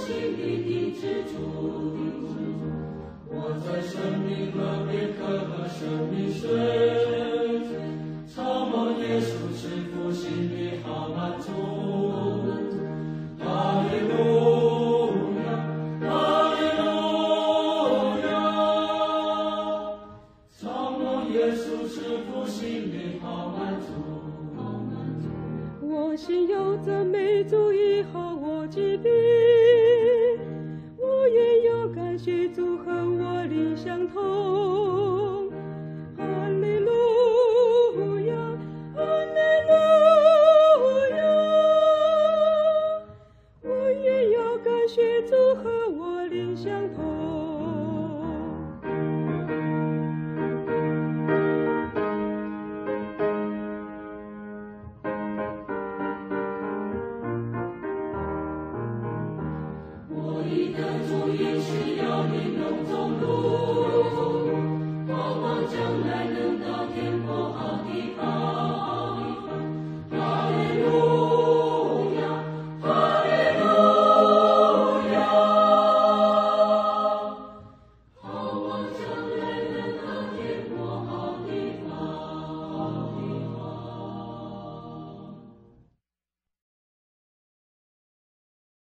心里的支柱。我在生命河边可喝生命水，草梦耶稣是父心里好满足。哈利路亚，哈利路亚，草梦耶稣是父心里好满足。我心有赞美主医好我疾病，我也有感谢主和我灵相通。哈利路亚，哈利路亚，我也有感谢主和我灵相通。主应许要引动中路，盼望将来能到天国。